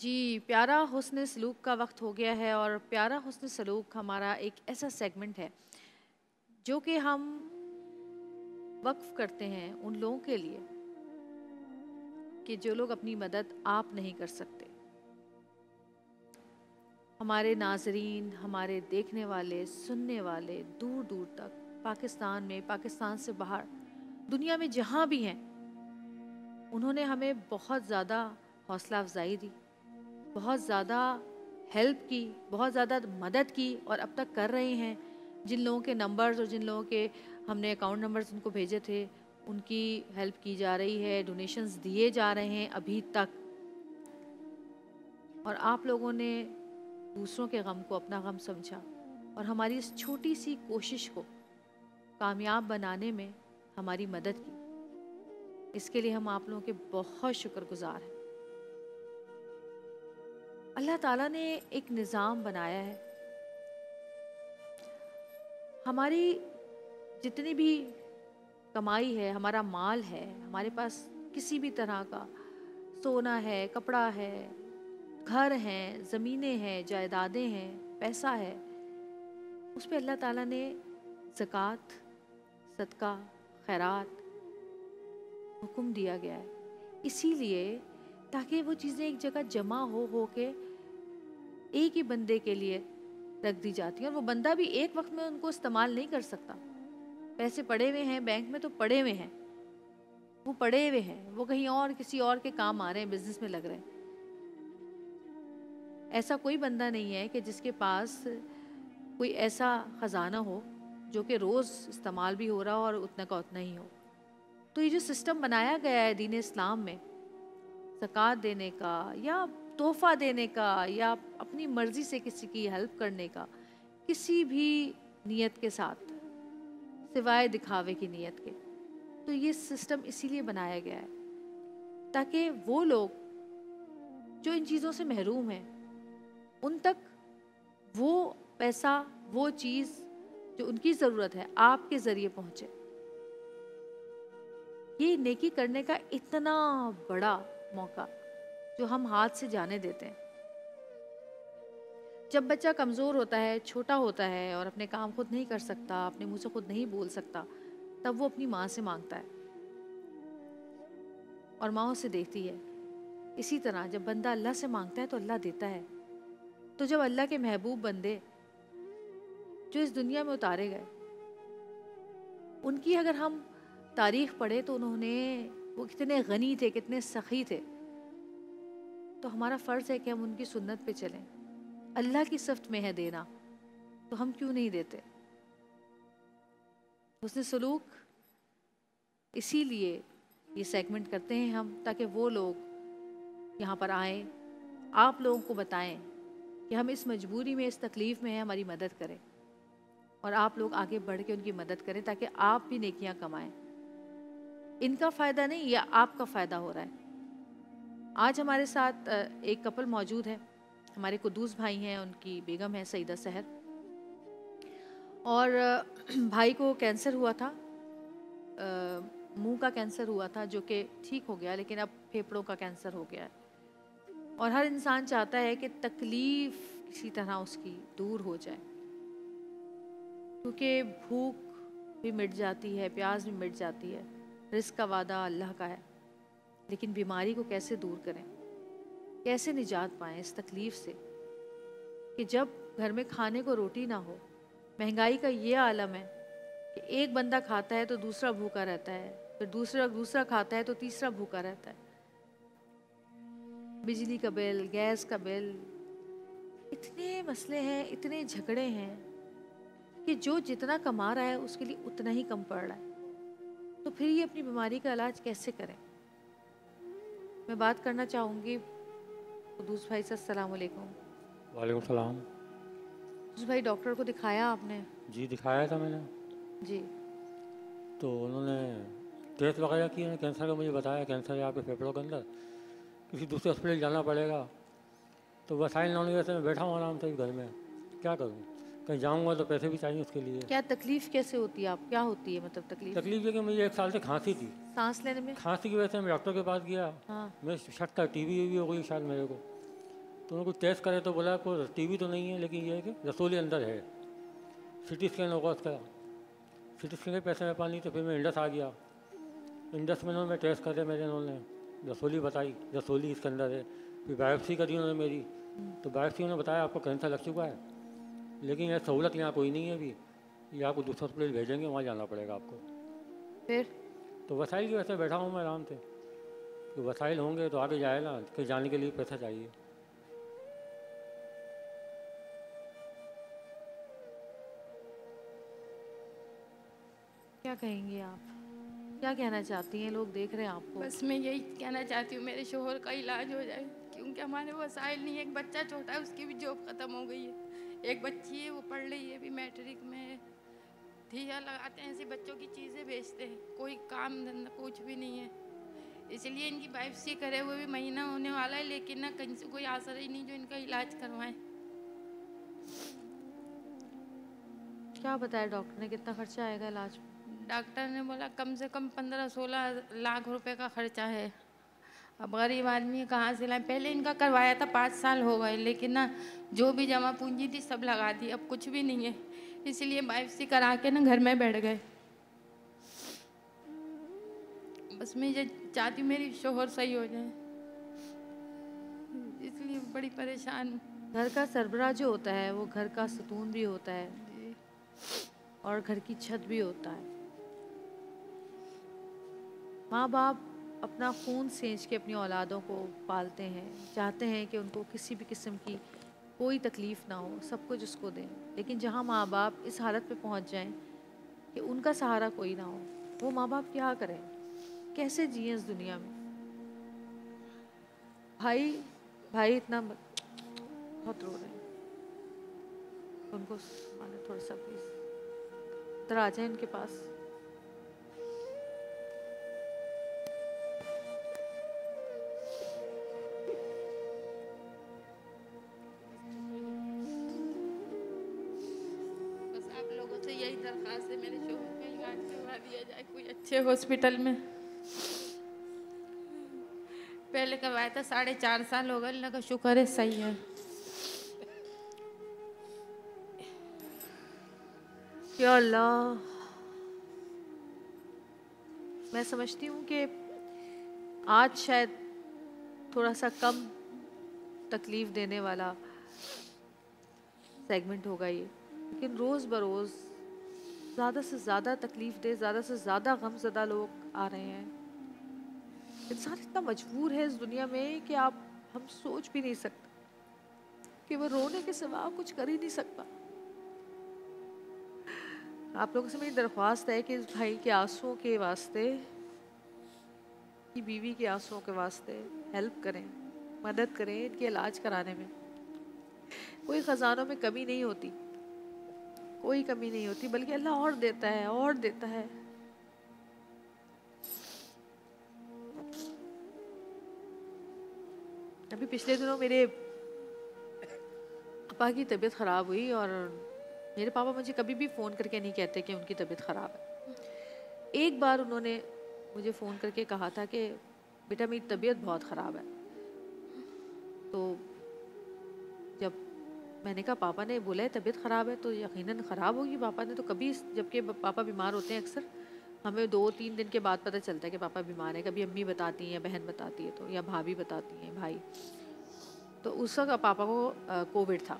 जी, प्यारा हुस्न सलूक का वक्त हो गया है और प्यारा हुस्न सलूक हमारा एक ऐसा सेगमेंट है जो कि हम वक्फ करते हैं उन लोगों के लिए कि जो लोग अपनी मदद आप नहीं कर सकते। हमारे नाजरीन, हमारे देखने वाले, सुनने वाले दूर दूर तक, पाकिस्तान में, पाकिस्तान से बाहर, दुनिया में जहाँ भी हैं, उन्होंने हमें बहुत ज़्यादा हौसला अफजाई दी, बहुत ज़्यादा हेल्प की, बहुत ज़्यादा मदद की और अब तक कर रहे हैं। जिन लोगों के नंबर्स और जिन लोगों के हमने अकाउंट नंबर्स उनको भेजे थे, उनकी हेल्प की जा रही है, डोनेशंस दिए जा रहे हैं अभी तक। और आप लोगों ने दूसरों के गम को अपना गम समझा और हमारी इस छोटी सी कोशिश को कामयाब बनाने में हमारी मदद की। इसके लिए हम आप लोगों के बहुत शुक्रगुजार हैं। अल्लाह ताला ने एक निज़ाम बनाया है। हमारी जितनी भी कमाई है, हमारा माल है, हमारे पास किसी भी तरह का सोना है, कपड़ा है, घर हैं, ज़मीनें हैं, जायदादें हैं, पैसा है, उस पे अल्लाह ताला ने ज़कात, सदका, खैरात हुक्म दिया गया है। इसीलिए ताकि वो चीज़ें एक जगह जमा हो के एक ही बंदे के लिए रख दी जाती हैं और वो बंदा भी एक वक्त में उनको इस्तेमाल नहीं कर सकता। पैसे पड़े हुए हैं बैंक में, तो पड़े हुए हैं, वो पड़े हुए हैं, वो कहीं और किसी और के काम आ रहे हैं, बिजनेस में लग रहे हैं। ऐसा कोई बंदा नहीं है कि जिसके पास कोई ऐसा ख़जाना हो जो कि रोज़ इस्तेमाल भी हो रहा हो और उतना का उतना ही हो। तो ये जो सिस्टम बनाया गया है दीन इस्लाम में, ज़कात देने का या तोहफ़ा देने का या अपनी मर्ज़ी से किसी की हेल्प करने का, किसी भी नीयत के साथ सिवाय दिखावे की नीयत के, तो ये सिस्टम इसीलिए बनाया गया है ताकि वो लोग जो इन चीज़ों से महरूम हैं उन तक वो पैसा, वो चीज़ जो उनकी ज़रूरत है आपके ज़रिए पहुँचे। ये नेकी करने का इतना बड़ा मौका जो हम हाथ से जाने देते हैं। जब बच्चा कमज़ोर होता है, छोटा होता है और अपने काम खुद नहीं कर सकता, अपने मुंह से खुद नहीं बोल सकता, तब वो अपनी माँ से मांगता है और माँ उसे देती है। इसी तरह जब बंदा अल्लाह से मांगता है तो अल्लाह देता है। तो जब अल्लाह के महबूब बंदे जो इस दुनिया में उतारे गए, उनकी अगर हम तारीख पढ़े तो वो कितने गनी थे, कितने सखी थे। तो हमारा फ़र्ज़ है कि हम उनकी सुन्नत पे चलें। अल्लाह की सिफ्त में है देना, तो हम क्यों नहीं देते। हुस्न सलूक इसीलिए ये सेगमेंट करते हैं हम, ताकि वो लोग यहाँ पर आएँ, आप लोगों को बताएं कि हम इस मजबूरी में, इस तकलीफ़ में हैं, हमारी मदद करें और आप लोग आगे बढ़ के उनकी मदद करें ताकि आप भी नेकियां कमाएं। इनका फ़ायदा नहीं, यह आपका फ़ायदा हो रहा है। आज हमारे साथ एक कपल मौजूद है, हमारे कुद्दूस भाई हैं, उनकी बेगम है सईदा सहर, और भाई को कैंसर हुआ था, मुंह का कैंसर हुआ था जो कि ठीक हो गया, लेकिन अब फेफड़ों का कैंसर हो गया है। और हर इंसान चाहता है कि तकलीफ़ किसी तरह उसकी दूर हो जाए, क्योंकि भूख भी मिट जाती है, प्यास भी मिट जाती है, रिज़्क़ का वादा अल्लाह का है। लेकिन बीमारी को कैसे दूर करें, कैसे निजात पाएं इस तकलीफ़ से कि जब घर में खाने को रोटी ना हो। महंगाई का ये आलम है कि एक बंदा खाता है तो दूसरा भूखा रहता है, फिर दूसरा खाता है तो तीसरा भूखा रहता है। बिजली का बिल, गैस का बिल, इतने मसले हैं, इतने झगड़े हैं कि जो जितना कमा रहा है उसके लिए उतना ही कम पड़ रहा है। तो फिर ये अपनी बीमारी का इलाज कैसे करें। मैं बात करना चाहूँगी कुद्दूस भाई से। अस्सलाम वालेकुम। वालेकुम सलाम। कुद्दूस भाई, डॉक्टर को दिखाया आपने? जी दिखाया था मैंने। जी। तो उन्होंने टेस्ट वगैरह किए, कैंसर का मुझे बताया, कैंसर है आपके फेफड़ों के अंदर, किसी दूसरे हॉस्पिटल जाना पड़ेगा। तो वसाइल ना होने की वजह से मैं बैठा हूँ आराम से घर में, क्या करूँ। कहीं जाऊँगा तो पैसे भी चाहिए उसके लिए। क्या तकलीफ़ कैसे होती है, आप क्या होती है मतलब तकलीफ़? तकलीफ ये कि मुझे 1 साल से खांसी थी। सांस लेने में? खांसी की वजह से मैं डॉक्टर के पास गया। हाँ। मैं शक था टीबी वीबी हो गई शायद मेरे को। तो उन्होंने कुछ टेस्ट करे तो बोला कोई टीबी तो नहीं है, लेकिन ये है कि रसोली अंदर है। सिटी स्कैन होगा उसका, सिटी स्कैन के पैसे में पानी, तो फिर मैं इंडस आ गया। इंडस में उन्होंने टेस्ट करे मेरे, उन्होंने रसोली बताई, रसोली इसके अंदर है। फिर बायोप्सी करी उन्होंने मेरी, तो बायोप्सी उन्होंने बताया आपको कैंसर लग चुका है, लेकिन यह सहूलत यहाँ कोई नहीं है अभी, ये आपको दूसरे हॉस्पिटल भेजेंगे, वहाँ जाना पड़ेगा आपको। फिर तो वसाइल की वैसे बैठा हूँ मैं आराम से, तो वसाइल होंगे तो आगे जाएगा, कहीं जाने के लिए पैसा चाहिए। क्या कहेंगे आप, क्या कहना चाहती हैं? लोग देख रहे हैं आपको। बस मैं यही कहना चाहती हूँ मेरे शोहर का इलाज हो जाए, क्योंकि हमारे वसाइल नहीं है। एक बच्चा छोटा है, उसकी भी जॉब ख़त्म हो गई है। एक बच्ची है, वो पढ़ रही है, अभी मैट्रिक में है। ठिया लगाते हैं, ऐसे बच्चों की चीज़ें बेचते हैं, कोई काम धंधा कुछ भी नहीं है। इसलिए इनकी बायोप्सी करे हुए भी महीना होने वाला है, लेकिन ना कहीं से कोई आसरा ही नहीं जो इनका इलाज करवाएं। क्या बताया डॉक्टर ने, कितना खर्चा आएगा इलाज में? डॉक्टर ने बोला कम से कम 15-16 लाख रुपए का खर्चा है। अब गरीब आदमी कहाँ से लाए? पहले इनका करवाया था, 5 साल हो गए, लेकिन ना जो भी जमा पूंजी थी सब लगा दी, अब कुछ भी नहीं है। इसलिए बायोप्सी करा के ना घर में बैठ गए। बस मैं ये चाहती हूँ मेरी शोहर सही हो जाए, इसलिए बड़ी परेशान हूँ। घर का सरबराह जो होता है वो घर का सुकून भी होता है और घर की छत भी होता है। माँ बाप अपना खून सेंच के अपनी औलादों को पालते हैं, चाहते हैं कि उनको किसी भी किस्म की कोई तकलीफ़ ना हो, सब कुछ उसको दें। लेकिन जहाँ माँ बाप इस हालत पे पहुँच जाएं कि उनका सहारा कोई ना हो, वो माँ बाप क्या करें, कैसे जिएं इस दुनिया में। भाई भाई इतना बहुत रो रहे हैं, उनको माने थोड़ा सा प्लीज़ इधर आ जाए इनके पास। बस आप लोगों से यही दरख्वास्त है, मेरे शोहर का इलाज करवा दिया जाए कोई अच्छे हॉस्पिटल में। पहले करवाया था, 4.5 साल हो गए, अल्लाह का शुक्र है सही है। या अल्लाह, मैं समझती हूँ कि आज शायद थोड़ा सा कम तकलीफ़ देने वाला सेगमेंट होगा ये, लेकिन रोज़ बरोज़ ज़्यादा से ज़्यादा तकलीफ़ दे, ज़्यादा से ज़्यादा गमज़दा लोग आ रहे हैं। इंसान इतना मजबूर है इस दुनिया में कि हम सोच भी नहीं सकते कि वो रोने के सिवा कुछ कर ही नहीं सकता। आप लोगों से मेरी दरख्वास्त है कि इस भाई के आंसुओं के वास्ते, की बीवी के आंसुओं के वास्ते हेल्प करें, मदद करें इनके इलाज कराने में। कोई ख़जानों में कमी नहीं होती, कोई कमी नहीं होती, बल्कि अल्लाह और देता है और देता है। अभी पिछले दिनों मेरे पापा की तबीयत ख़राब हुई और मेरे पापा मुझे कभी भी फ़ोन करके नहीं कहते कि उनकी तबीयत ख़राब है। एक बार उन्होंने मुझे फ़ोन करके कहा था कि बेटा मेरी तबीयत बहुत ख़राब है। तो जब मैंने कहा पापा ने बोला है तबीयत ख़राब है तो यकीनन ख़राब होगी पापा ने तो कभी, जबकि पापा बीमार होते हैं अक्सर हमें 2-3 दिन के बाद पता चलता है कि पापा बीमार है। कभी अम्मी बताती हैं या बहन बताती है तो, या भाभी बताती हैं, भाई। तो उस वक्त पापा को कोविड था।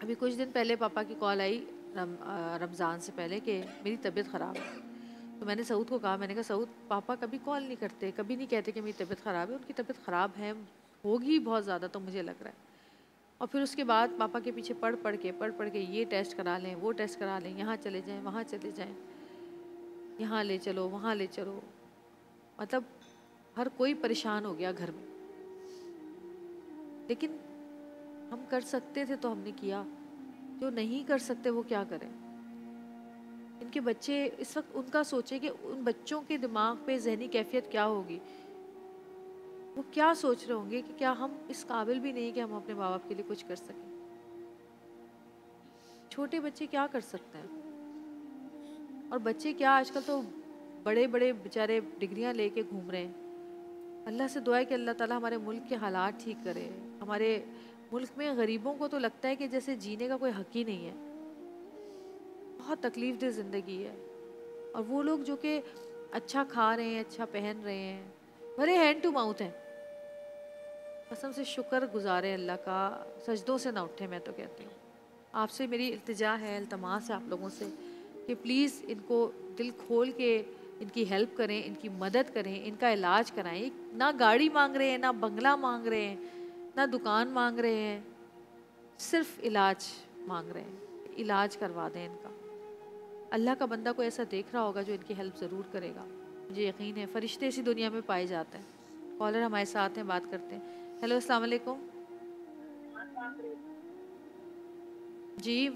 अभी कुछ दिन पहले पापा की कॉल आई रमज़ान से पहले कि मेरी तबीयत ख़राब है। तो मैंने सऊद को कहा, मैंने कहा सऊद पापा कभी कॉल नहीं करते, कभी नहीं कहते कि मेरी तबीयत ख़राब है। उनकी तबीयत ख़राब है, होगी बहुत ज़्यादा तो मुझे लग रहा है। और फिर उसके बाद पापा के पीछे पढ़ पढ़ के ये टेस्ट करा लें, वो टेस्ट करा लें, यहाँ चले जाएँ, वहाँ चले जाएँ, यहाँ ले चलो, वहाँ ले चलो, मतलब हर कोई परेशान हो गया घर में। लेकिन हम कर सकते थे तो हमने किया, जो नहीं कर सकते वो क्या करें। इनके बच्चे इस वक्त उनका सोचे कि उन बच्चों के दिमाग पे जहनी कैफियत क्या होगी, वो क्या सोच रहे होंगे कि क्या हम इस काबिल भी नहीं कि हम अपने माँ बाप के लिए कुछ कर सकें। छोटे बच्चे क्या कर सकते हैं, और बच्चे क्या आजकल तो बड़े बड़े बेचारे डिग्रियां लेके घूम रहे हैं, अल्लाह से दुआ है कि अल्लाह ताला हमारे मुल्क के हालात ठीक करे। हमारे मुल्क में गरीबों को तो लगता है कि जैसे जीने का कोई हक ही नहीं है, बहुत तकलीफ दे ज़िंदगी है। और वो लोग जो कि अच्छा खा रहे हैं, अच्छा पहन रहे हैं, भले हैंड टू माउथ हैं, कसम से शुक्र गुजारे अल्लाह का, सजदों से ना उठे। मैं तो कहती हूँ आपसे मेरी इल्तिजा है, इल्तमास है आप लोगों से कि प्लीज़ इनको दिल खोल के इनकी हेल्प करें, इनकी मदद करें, इनका इलाज कराएं। ना गाड़ी मांग रहे हैं, ना बंगला मांग रहे हैं, ना दुकान मांग रहे हैं, सिर्फ इलाज मांग रहे हैं। इलाज करवा दें इनका। अल्लाह का बंदा कोई ऐसा देख रहा होगा जो इनकी हेल्प ज़रूर करेगा, मुझे यकीन है। फ़रिश्ते इसी दुनिया में पाए जाते हैं। कॉलर हमारे साथ हैं, बात करते हैं। हेलो, अस्सलाम वालेकुम जी।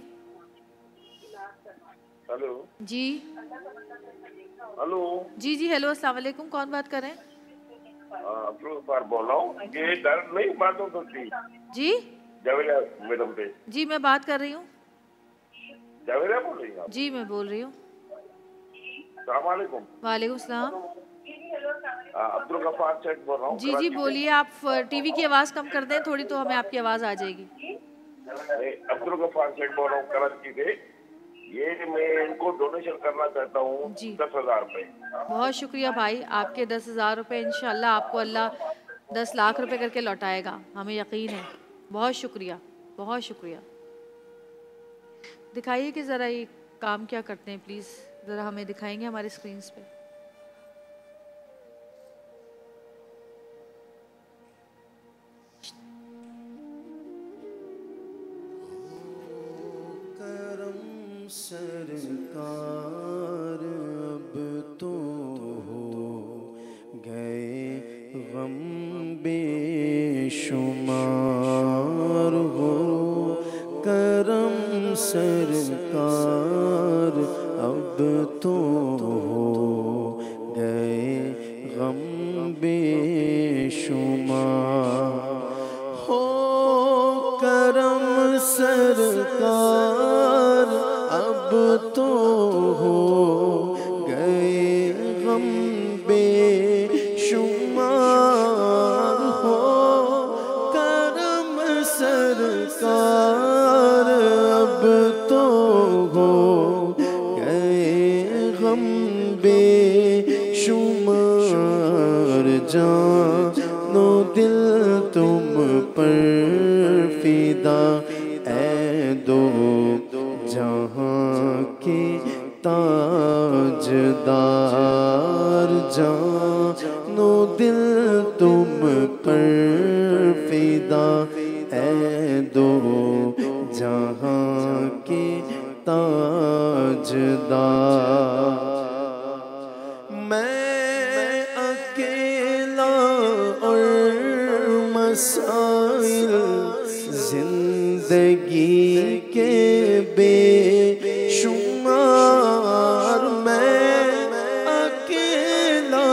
हेलो जी हेलो जी जी हेलो, अस्सलाम वालेकुम। कौन बात कर रहे हैं? अब्दुल गफ्फार बोल रहा हूँ। ये दर्द नहीं बात हो सकती जी जावेदा मैडम पे? जी मैं बात कर रही हूँ। जावेदा बोल रही हैं आप? जी मैं बोल रही हूँ। अस्सलाम वालेकुम। वालेकुम सलाम। अब्दुल गफ्फार सेठ बोल रहा हूँ। जी जी बोलिए। आप टीवी की आवाज़ कम कर दें थोड़ी, तो हमें आपकी आवाज़ आ जाएगी। अब्दुल गफ्फार सेठ बोल रहा हूँ कराची से। ये मैं इनको डोनेशन करना चाहता हूँ जी 10,000 रुपए। बहुत शुक्रिया भाई, आपके 10,000 रुपये इंशाल्लाह आपको अल्लाह 10 लाख रुपए करके लौटाएगा, हमें यकीन है। बहुत शुक्रिया, बहुत शुक्रिया। दिखाइए कि ज़रा ये काम क्या करते हैं, प्लीज़ ज़रा हमें दिखाएंगे हमारे स्क्रीन्स पे। सरकार अब तो हो गए गम बेशुमार, हो करम सरकार अब तो हो गए गम बेशुमार, हो करम सरकार अब तो हो गए गम बेशुमार, हो करम सरकार अब तो हो गए गम बेशुमार। जानो दिल तुम पर फिदा ऐ दो जहाँ के ताजदार, जानो दिल तुम पर फिदा ऐ दो जहाँ के ताजदार। मैं अकेला और मसाइल जिंदगी के बेशुमार, मैं अकेला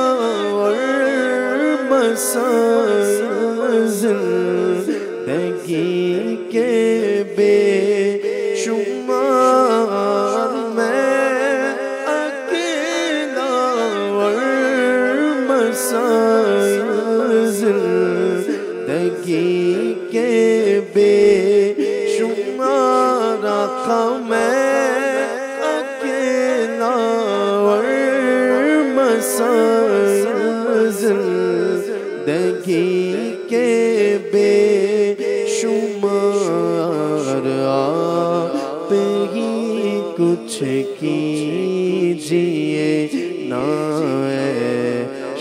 और मसाइल जिंदगी के बेशुमार, मैं अकेला और मसाइल जिंदगी के बेशुमार। आका मैं अकेला और मसाइल जिंदगी के बेशुमार। आप ही कुछ कीजिए ना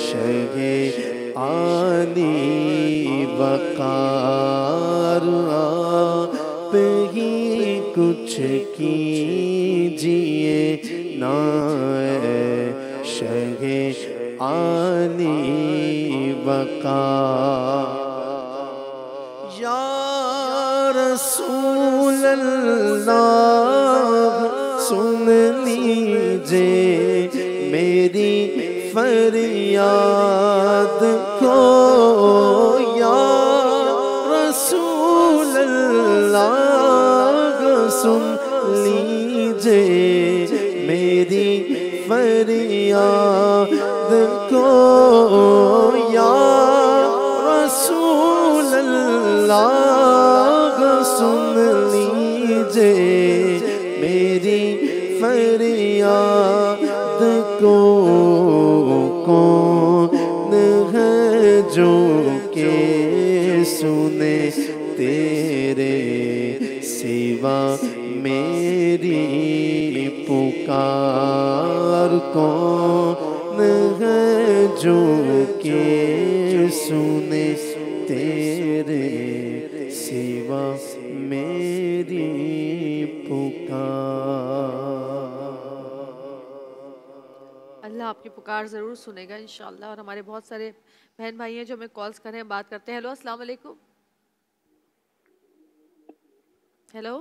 शगे आनी वकार, आप ही कुछ कीजिए ना शगे आनी वकार। या रसूल अल्लाह सुन लीजिए मेरी फरियाद को, या रसूल अल्लाह सुन लीजिए मेरी फरियाद फरियाद को या रसूल अल्लाह सुन लीजिए मेरी फरियाद को। कौन है जो के सुने तेरे सिवा मेरी पुकार। कौन है जो के सुने तेरे सिवा मेरी पुकार। अल्लाह आपकी पुकार ज़रूर सुनेगा इंशाअल्लाह। और हमारे बहुत सारे बहन भाई हैं जो हमें कॉल्स कर रहे हैं, बात करते हैं। हेलो, अस्सलाम वालेकुम। हेलो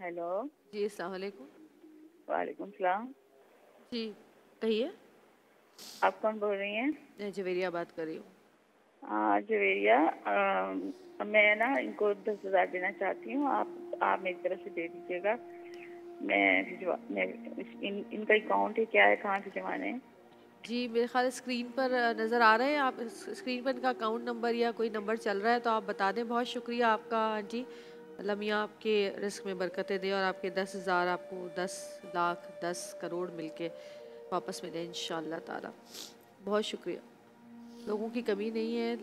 हेलो, जी, अस्सलाम वालेकुम। वालेकुम सलाम। जी कहिए। आप कौन बोल रही हैं? मैं जवेरिया बात कर रही हूँ। जवेरिया, मैं ना इनको 10,000 देना चाहती हूँ। आप मेरी तरफ से दे दीजिएगा। मैं इनका अकाउंट है, क्या है, कहाँ से जमाना है? जी मेरे ख्याल स्क्रीन पर नज़र आ रहे हैं, आप स्क्रीन पर इनका अकाउंट नंबर या कोई नंबर चल रहा है तो आप बता दें। बहुत शुक्रिया आपका आंटी। अल्लाह मियाँ आपके रिस्क में बरकतें दे और आपके 10,000 आपको 10 लाख 10 करोड़ मिलके वापस मिले इंशाअल्लाह ताला। बहुत शुक्रिया। लोगों की कमी नहीं है,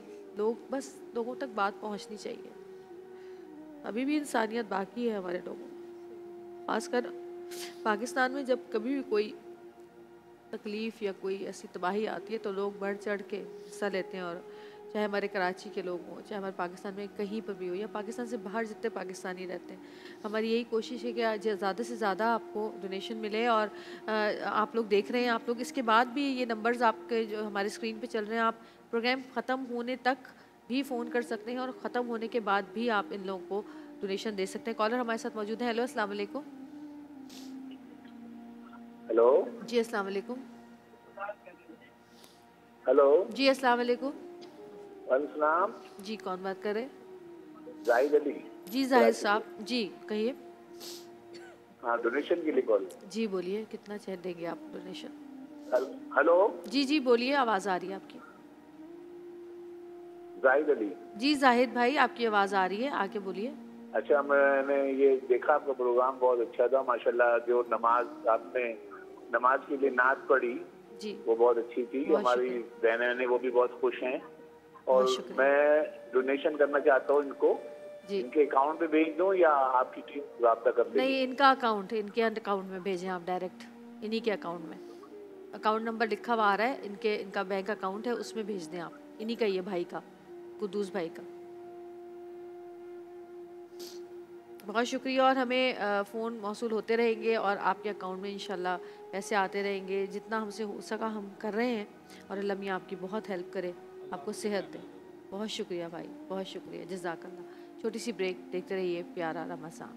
बस लोगों तक बात पहुंचनी चाहिए। अभी भी इंसानियत बाकी है हमारे लोगों, खासकर पाकिस्तान में। जब कभी भी कोई तकलीफ़ या कोई ऐसी तबाही आती है तो लोग बढ़ चढ़ के हिस्सा लेते हैं। और चाहे हमारे कराची के लोग हों, चाहे हमारे पाकिस्तान में कहीं पर भी हो, या पाकिस्तान से बाहर जितने पाकिस्तानी रहते हैं, हमारी यही कोशिश है कि ज़्यादा से ज़्यादा आपको डोनेशन मिले। और आप लोग देख रहे हैं, आप लोग इसके बाद भी ये नंबर्स आपके जो हमारे स्क्रीन पे चल रहे हैं, आप प्रोग्राम ख़त्म होने तक भी फ़ोन कर सकते हैं और ख़त्म होने के बाद भी आप इन लोगों को डोनेशन दे सकते हैं। कॉलर हमारे साथ मौजूद है। हेलो, अस्सलाम वालेकुम। हेलो जी अस्सलाम वालेकुम। हेलो, जी अस्सलाम वालेकुम। वालेकुम। जी कौन बात कर रहे हैं? जाहिद अली। जी जाहिद साहब, जी कहिए। हाँ, डोनेशन के लिए कॉल। जी बोलिए, कितना चाहे देंगे आप डोनेशन? हेलो, जी जी बोलिए, आवाज़ आ रही है आपकी। जाहिद अली। जी जाहिद भाई, आपकी आवाज़ आ रही है, आके बोलिए। अच्छा, मैंने ये देखा आपका प्रोग्राम बहुत अच्छा था माशाल्लाह। जो आपने नमाज के लिए नात पढ़ी जी वो बहुत अच्छी थी। बहुत हमारी शुक्रिया। बहनें ने वो भी बहुत खुश हैं। और बहुत शुक्रिया। मैं डोनेशन करना चाहता हूँ इनको। जी इनके अकाउंट पे भेज दूँ या आपकी टीम राब्ता कर देगी? नहीं, इनका अकाउंट, इनके अकाउंट में भेजें आप डायरेक्ट, इन्हीं के अकाउंट में। अकाउंट नंबर लिखा हुआ आ रहा है, इनका बैंक अकाउंट है, उसमें भेज दें आप। इन्हीं का, ये भाई का, कुद्दूस भाई का। बहुत शुक्रिया। और हमें फ़ोन मौसूल होते रहेंगे और आपके अकाउंट में इंशाल्लाह पैसे आते रहेंगे। जितना हमसे हो सका हम कर रहे हैं और अल्लाह मियाँ आपकी बहुत हेल्प करे, आपको सेहत दे। बहुत शुक्रिया भाई, बहुत शुक्रिया, जज़ाकल्लाह। छोटी सी ब्रेक, देखते रहिए प्यारा रमज़ान।